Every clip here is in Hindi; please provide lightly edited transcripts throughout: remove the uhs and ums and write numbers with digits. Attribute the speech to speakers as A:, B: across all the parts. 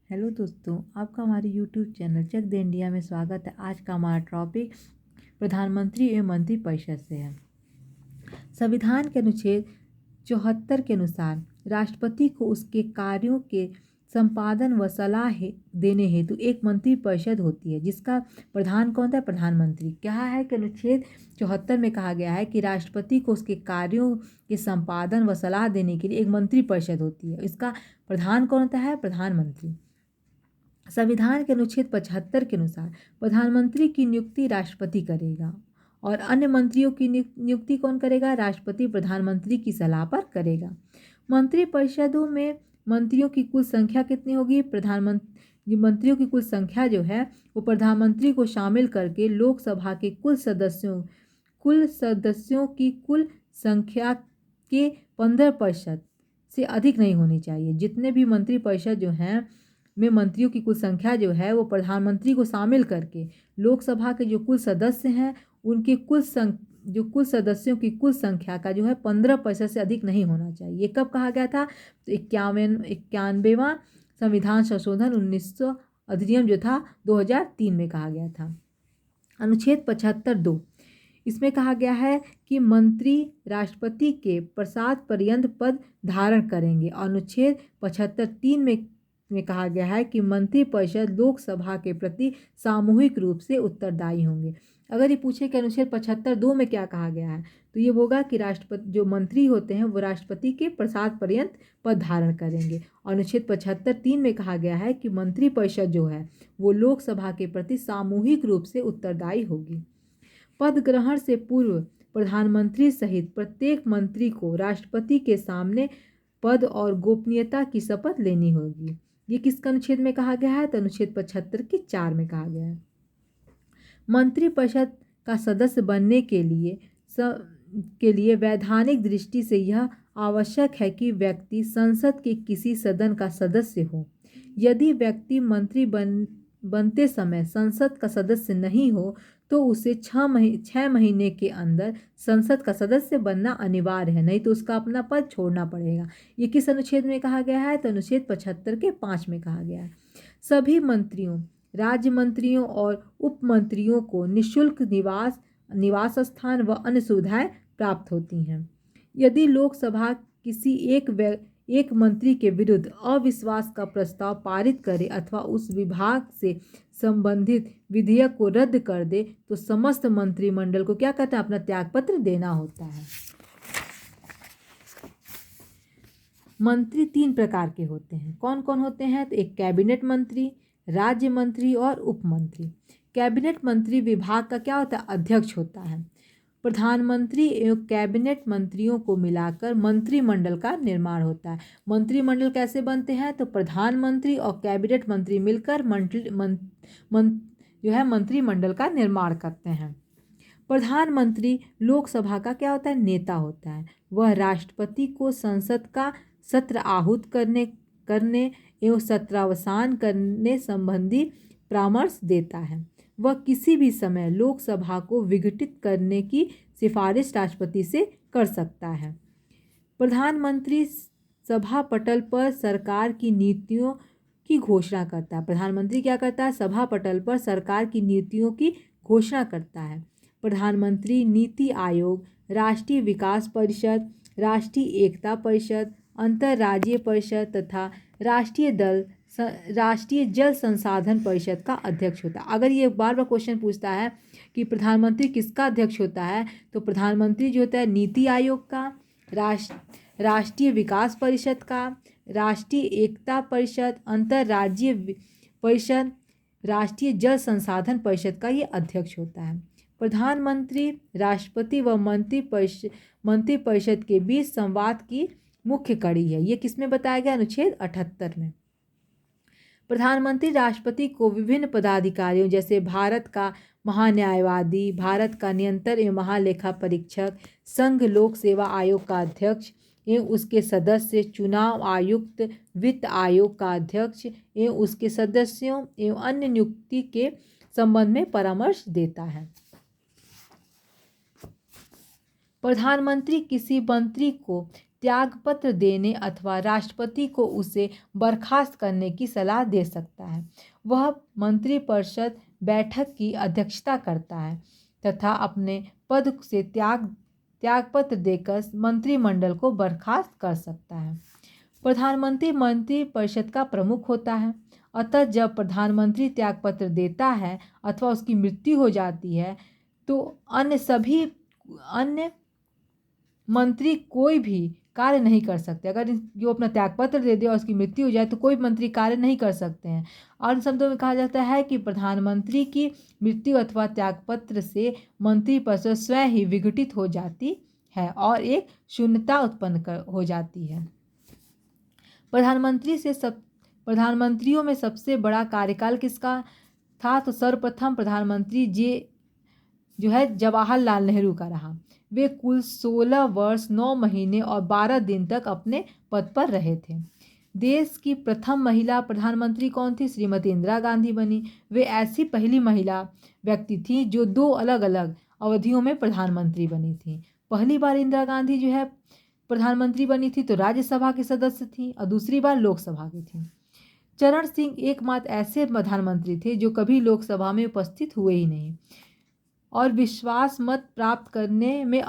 A: हेलो दोस्तों, आपका हमारे यूट्यूब चैनल चक दे इंडिया में स्वागत है। आज का हमारा टॉपिक प्रधानमंत्री एवं मंत्रिपरिषद से है। संविधान के अनुच्छेद 74 के अनुसार राष्ट्रपति को उसके कार्यों के संपादन व सलाह देने हेतु एक मंत्रिपरिषद होती है, जिसका प्रधान कौन था? प्रधानमंत्री। क्या है कि अनुच्छेद 74 में कहा गया है कि राष्ट्रपति को उसके कार्यों के संपादन व सलाह देने के लिए एक मंत्रिपरिषद होती है। इसका प्रधान कौन होता है? प्रधानमंत्री। संविधान के अनुच्छेद 75 के अनुसार प्रधानमंत्री की नियुक्ति राष्ट्रपति करेगा और अन्य मंत्रियों की नियुक्ति कौन करेगा? राष्ट्रपति प्रधानमंत्री की सलाह पर करेगा। मंत्रिपरिषदों में मंत्रियों की कुल संख्या कितनी होगी? मंत्रियों की कुल संख्या जो है वो प्रधानमंत्री को शामिल करके लोकसभा के कुल सदस्यों की कुल संख्या के 15% से अधिक नहीं होनी चाहिए। जितने भी मंत्रिपरिषद जो हैं में मंत्रियों की कुल संख्या जो है वो प्रधानमंत्री को शामिल करके लोकसभा के जो कुल सदस्य हैं उनके जो कुल सदस्यों की कुल संख्या का जो है 15% से अधिक नहीं होना चाहिए। ये कब कहा गया था? तो 91वां संविधान संशोधन 1900 अधिनियम जो था 2003 में कहा गया था। अनुच्छेद 75(2) इसमें कहा गया है कि मंत्री राष्ट्रपति के प्रसाद पर्यंत पद धारण करेंगे। अनुच्छेद 75(3) में कहा गया है कि मंत्रिपरिषद लोकसभा के प्रति सामूहिक रूप से उत्तरदायी होंगे। अगर ये पूछे कि अनुच्छेद 75(2) में क्या कहा गया है, तो ये होगा कि राष्ट्रपति जो मंत्री होते हैं वो राष्ट्रपति के प्रसाद पर्यंत पद धारण करेंगे। अनुच्छेद 75(3) में कहा गया है कि मंत्रिपरिषद जो है वो लोकसभा के प्रति सामूहिक रूप से उत्तरदायी होगी। पद ग्रहण से पूर्व प्रधानमंत्री सहित प्रत्येक मंत्री को राष्ट्रपति के सामने पद और गोपनीयता की शपथ लेनी होगी। ये किस अनुच्छेद में कहा गया है? तो अनुच्छेद 75 के 4 में कहा गया है। मंत्रिपरिषद का सदस्य बनने के लिए वैधानिक दृष्टि से यह आवश्यक है कि व्यक्ति संसद के किसी सदन का सदस्य हो। यदि व्यक्ति मंत्री बनते समय संसद का सदस्य नहीं हो तो उसे 6 महीने के अंदर संसद का सदस्य बनना अनिवार्य है, नहीं तो उसका अपना पद छोड़ना पड़ेगा। ये किस अनुच्छेद में कहा गया है? तो अनुच्छेद 75 के 5 में कहा गया है। सभी मंत्रियों, राज्य मंत्रियों और उप मंत्रियों को निःशुल्क निवास स्थान व अन्य सुविधाएं प्राप्त होती हैं। यदि लोकसभा किसी एक मंत्री के विरुद्ध अविश्वास का प्रस्ताव पारित करे अथवा उस विभाग से संबंधित विधेयक को रद्द कर दे तो समस्त मंत्रिमंडल को क्या कहता है? अपना त्यागपत्र देना होता है। मंत्री 3 प्रकार के होते हैं। कौन कौन होते हैं? तो एक कैबिनेट मंत्री, राज्य मंत्री और उप मंत्री। कैबिनेट मंत्री विभाग का क्या होता है? अध्यक्ष होता है। प्रधानमंत्री एवं कैबिनेट मंत्रियों को मिलाकर मंत्रिमंडल का निर्माण होता है। मंत्रिमंडल कैसे बनते हैं? तो प्रधानमंत्री और कैबिनेट मंत्री मिलकर मंत्रिमंडल का निर्माण करते हैं। प्रधानमंत्री लोकसभा का क्या होता है? नेता होता है। वह राष्ट्रपति को संसद का सत्र आहूत करने एवं सत्रावसान करने संबंधी परामर्श देता है। वह किसी भी समय लोकसभा को विघटित करने की सिफारिश राष्ट्रपति से कर सकता है। प्रधानमंत्री सभा पटल पर सरकार की नीतियों की घोषणा करता है। प्रधानमंत्री क्या करता है? सभा पटल पर सरकार की नीतियों की घोषणा करता है। प्रधानमंत्री नीति आयोग, राष्ट्रीय विकास परिषद, राष्ट्रीय एकता परिषद, अंतर्राज्यीय परिषद तथा राष्ट्रीय जल संसाधन परिषद का अध्यक्ष होता है। अगर ये बार बार क्वेश्चन पूछता है कि प्रधानमंत्री किसका अध्यक्ष होता है, तो प्रधानमंत्री जो होता है नीति आयोग का, राष्ट्रीय विकास परिषद का, राष्ट्रीय एकता परिषद, अंतर्राज्यीय परिषद, राष्ट्रीय जल संसाधन परिषद का ये अध्यक्ष होता है। प्रधानमंत्री राष्ट्रपति व मंत्रिपरिषद के बीच संवाद की मुख्य कड़ी है। ये किसमें बताया गया? अनुच्छेद 78 में। प्रधानमंत्री राष्ट्रपति को विभिन्न पदाधिकारियों जैसे भारत का महान्यायवादी, भारत का नियंत्रण एवं महालेखा परीक्षक, संघ लोक सेवा आयोग का अध्यक्ष एवं उसके सदस्य, चुनाव आयुक्त, वित्त आयोग का अध्यक्ष एवं उसके सदस्यों एवं अन्य नियुक्ति के संबंध में परामर्श देता है। प्रधानमंत्री किसी मंत्री को त्यागपत्र देने अथवा राष्ट्रपति को उसे बर्खास्त करने की सलाह दे सकता है। वह मंत्रिपरिषद बैठक की अध्यक्षता करता है तथा अपने पद से त्यागपत्र देकर मंत्रिमंडल को बर्खास्त कर सकता है। प्रधानमंत्री मंत्रिपरिषद का प्रमुख होता है। अतः जब प्रधानमंत्री त्यागपत्र देता है अथवा उसकी मृत्यु हो जाती है तो अन्य मंत्री कोई भी कार्य नहीं कर सकते। अगर जो अपना त्यागपत्र दे दे और उसकी मृत्यु हो जाए तो कोई मंत्री कार्य नहीं कर सकते हैं। और इन शब्दों में कहा जाता है कि प्रधानमंत्री की मृत्यु अथवा त्यागपत्र से मंत्रिपरिषद स्वयं ही विघटित हो जाती है और एक शून्यता उत्पन्न हो जाती है। प्रधानमंत्रियों में सबसे बड़ा कार्यकाल किसका था? तो सर्वप्रथम प्रधानमंत्री जो है जवाहरलाल नेहरू का रहा। वे कुल 16 वर्ष 9 महीने और 12 दिन तक अपने पद पर रहे थे। देश की प्रथम महिला प्रधानमंत्री कौन थी? श्रीमती इंदिरा गांधी बनी। वे ऐसी पहली महिला व्यक्ति थी जो 2 अलग अलग अवधियों में प्रधानमंत्री बनी थी। पहली बार इंदिरा गांधी जो है प्रधानमंत्री बनी थी तो राज्यसभा के सदस्य थी और दूसरी बार लोकसभा की थी। चरण सिंह एकमात्र ऐसे प्रधानमंत्री थे जो कभी लोकसभा में उपस्थित हुए ही नहीं और विश्वास मत प्राप्त करने में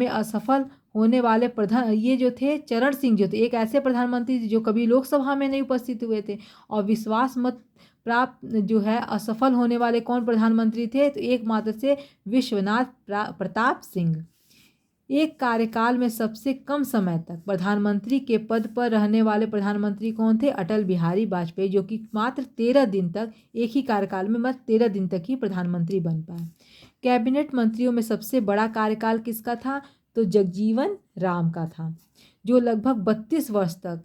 A: असफल होने वाले ये जो थे चरण सिंह जो थे एक ऐसे प्रधानमंत्री थे जो कभी लोकसभा में नहीं उपस्थित हुए थे। और विश्वास मत प्राप्त जो है असफल होने वाले कौन प्रधानमंत्री थे? तो एकमात्र से विश्वनाथ प्रताप सिंह। एक कार्यकाल में सबसे कम समय तक प्रधानमंत्री के पद पर रहने वाले प्रधानमंत्री कौन थे? अटल बिहारी वाजपेयी, जो कि मात्र 13 दिन तक एक ही कार्यकाल में मात्र 13 दिन तक ही प्रधानमंत्री बन पाए। कैबिनेट मंत्रियों में सबसे बड़ा कार्यकाल किसका था? तो जगजीवन राम का था, जो लगभग 32 वर्ष तक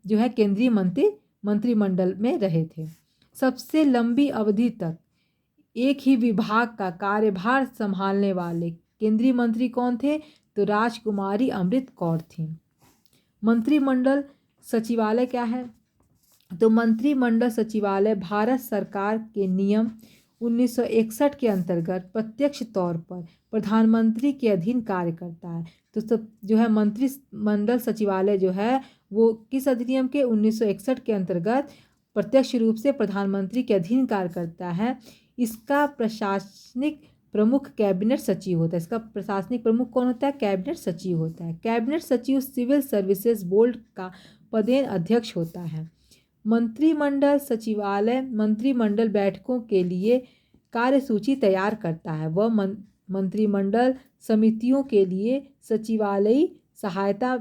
A: जो है केंद्रीय मंत्रिमंडल में रहे थे। सबसे लंबी अवधि तक एक ही विभाग का कार्यभार संभालने वाले केंद्रीय मंत्री कौन थे? तो राजकुमारी अमृत कौर थी। मंत्रिमंडल सचिवालय क्या है? तो मंत्रिमंडल सचिवालय भारत सरकार के नियम 1961 के अंतर्गत प्रत्यक्ष तौर पर प्रधानमंत्री के अधीन कार्य करता है। तो सब जो है मंत्रिमंडल सचिवालय जो है वो किस अधिनियम के? 1961 के अंतर्गत प्रत्यक्ष रूप से प्रधानमंत्री के अधीन कार्य करता है। इसका प्रशासनिक प्रमुख कैबिनेट सचिव होता है। इसका प्रशासनिक प्रमुख कौन होता है? कैबिनेट सचिव होता है। कैबिनेट सचिव सिविल सर्विसेज बोर्ड का पदेन अध्यक्ष होता है। मंत्रिमंडल सचिवालय मंत्रिमंडल बैठकों के लिए कार्यसूची तैयार करता है। वह मंत्रिमंडल समितियों के लिए सचिवालयी सहायता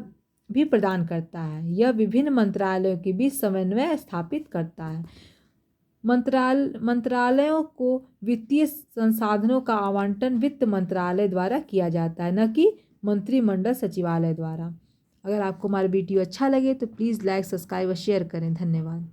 A: भी प्रदान करता है। यह विभिन्न मंत्रालयों के बीच समन्वय स्थापित करता है। मंत्रालयों को वित्तीय संसाधनों का आवंटन वित्त मंत्रालय द्वारा किया जाता है, न कि मंत्रिमंडल सचिवालय द्वारा। अगर आपको हमारा वीडियो अच्छा लगे तो प्लीज़ लाइक, सब्सक्राइब और शेयर करें। धन्यवाद।